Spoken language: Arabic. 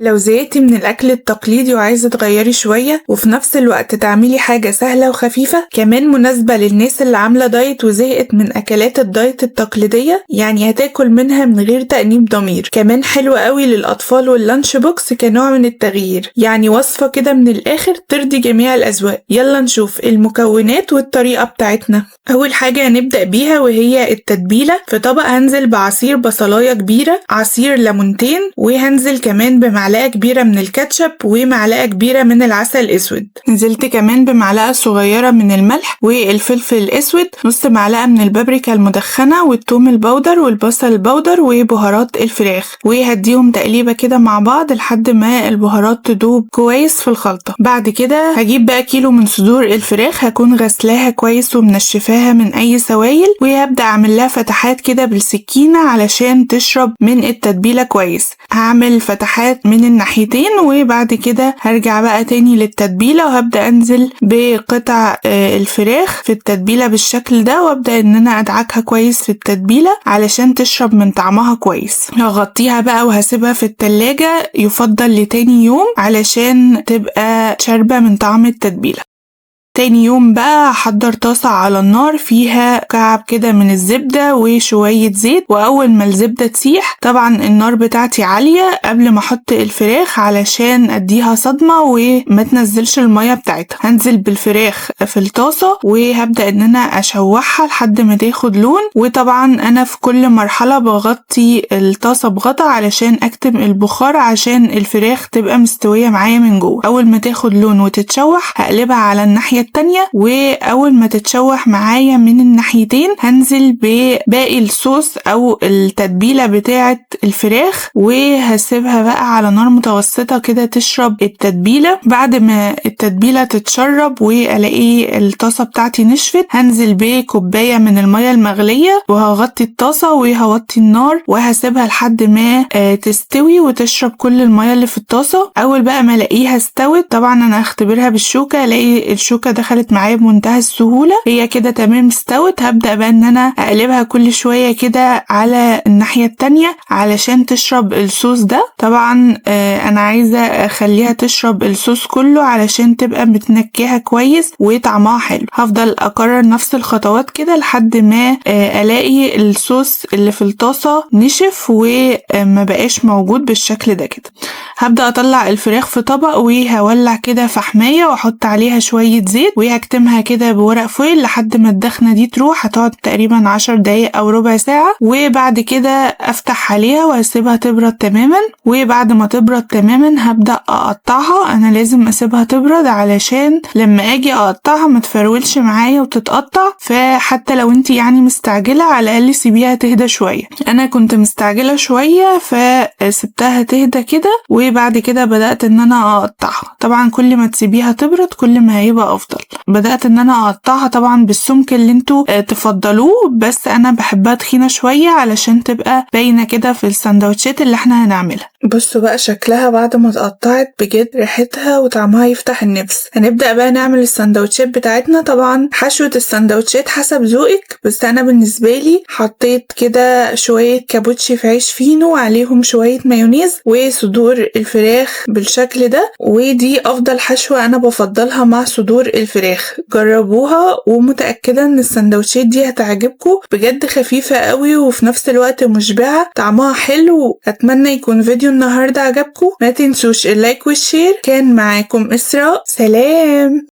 لو زهقتي من الأكل التقليدي وعايزة تغيري شوية وفي نفس الوقت تعملي حاجة سهلة وخفيفة كمان مناسبة للناس اللي عاملة دايت وزهقت من أكلات الدايت التقليدية، يعني هتاكل منها من غير تأنيب ضمير. كمان حلوة قوي للأطفال واللانش بوكس كنوع من التغيير، يعني وصفة كده من الآخر ترضي جميع الأذواق. يلا نشوف المكونات والطريقة بتاعتنا. أول حاجة هنبدأ بيها وهي التتبيلة. في طبق هنزل بعصير بصلاية كبيرة، عصير ليمونتين، وهنزل كمان بمعلقة كبيرة من الكاتشب ومعلقة كبيرة من العسل الأسود. نزلت كمان بمعلقة صغيرة من الملح والفلفل الأسود، نص معلقة من البابريكا المدخنة والثوم البودر والبصل البودر وبهارات الفراخ، وهديهم تقليبة كده مع بعض لحد ما البهارات تدوب كويس في الخلطة. بعد كده هجيب بقى كيلو من صدور الفراخ، هكون غسلاها كويس ومنشفاها من أي سوائل، وهبدأ أعمل لها فتحات كده بالسكينة علشان تشرب من التتبيلة كويس. هعمل فتحات من الناحيتين، وبعد كده هرجع بقى تاني للتتبيلة وهبدأ أنزل بقطع الفراخ في التتبيلة بالشكل ده، وابدأ ان انا ادعكها كويس في التتبيلة علشان تشرب من طعمها كويس. هغطيها بقى وهسيبها في التلاجة، يفضل لتاني يوم علشان تبقى شاربة من طعم التتبيلة. تاني يوم بقى هحضر طاسة على النار فيها كعب كده من الزبدة وشوية زيت، وأول ما الزبدة تسيح طبعا النار بتاعتي عالية قبل ما احط الفراخ علشان اديها صدمة وما تنزلش المية بتاعتها. هنزل بالفراخ في الطاسة وهبدأ ان انا اشوحها لحد ما تاخد لون، وطبعا انا في كل مرحلة بغطي الطاسة بغطا علشان اكتم البخار عشان الفراخ تبقى مستوية معايا من جوه. اول ما تاخد لون وتتشوح هقلبها على الناحية التانية، واول ما تتشوح معايا من الناحيتين هنزل بباقي الصوص او التتبيلة بتاعة الفراخ، وهسيبها بقى على نار متوسطة كده تشرب التتبيلة. بعد ما التتبيلة تتشرب والاقي الطاسة بتاعتي نشفت، هنزل بكوباية من المية المغلية وهغطي الطاسة وهوطي النار وهسيبها لحد ما تستوي وتشرب كل المية اللي في الطاسة. اول بقى ما الاقيها استوت، طبعا انا هختبرها بالشوكة، الاقي الشوكة دخلت معايا بمنتهى السهولة، هي كده تمام استوت. هبدأ بقى ان انا اقلبها كل شوية كده على الناحية التانية علشان تشرب الصوص ده. طبعا انا عايزة اخليها تشرب الصوص كله علشان تبقى متنكهة كويس وطعمها حلو. هفضل اكرر نفس الخطوات كده لحد ما الاقي الصوص اللي في الطاسة نشف وما بقاش موجود بالشكل ده كده. هبدأ اطلع الفراخ في طبق وهولع كده فحماية واحط عليها شوية زيت وهكتمها كده بورق فويل لحد ما الدخنة دي تروح. هتقعد تقريبا 10 دقايق او ربع ساعة، وبعد كده افتح عليها واسيبها تبرد تماما. وبعد ما تبرد تماما هبدأ اقطعها. انا لازم اسيبها تبرد علشان لما اجي اقطعها ما تفرولش معايا وتتقطع، فحتى لو انتي يعني مستعجلة على الاقل سيبيها تهدى شوية. انا كنت مستعجلة شوية فسبتها تهدى كده، وبعد كده بدأت ان انا اقطعها. طبعا كل ما تسيبيها تبرد كل ما هيبقى افضل. بدأت ان انا اقطعها طبعا بالسمك اللي انتوا تفضلوه، بس انا بحبها تخينة شوية علشان تبقى باينة كده في السندوتشات اللي احنا هنعملها. بصوا بقى شكلها بعد ما اتقطعت، بجد ريحتها وطعمها يفتح النفس. هنبدأ بقى نعمل السندوتشات بتاعتنا. طبعا حشوة السندوتشات حسب ذوقك، بس انا بالنسبة لي حطيت كده شوية كابوتشي في عيش فينو عليهم شوية مايونيز وصدور الفراخ بالشكل ده، ودي افضل حشوة انا بفضلها مع صدور الفراخ. جربوها ومتأكدة ان السندوتشات دي هتعجبكم، بجد خفيفة قوي وفي نفس الوقت مشبعة، طعمها حلو. اتمنى يكون فيديو النهاردة عجبكم، ما تنسوش اللايك والشير. كان معاكم إسراء، سلام.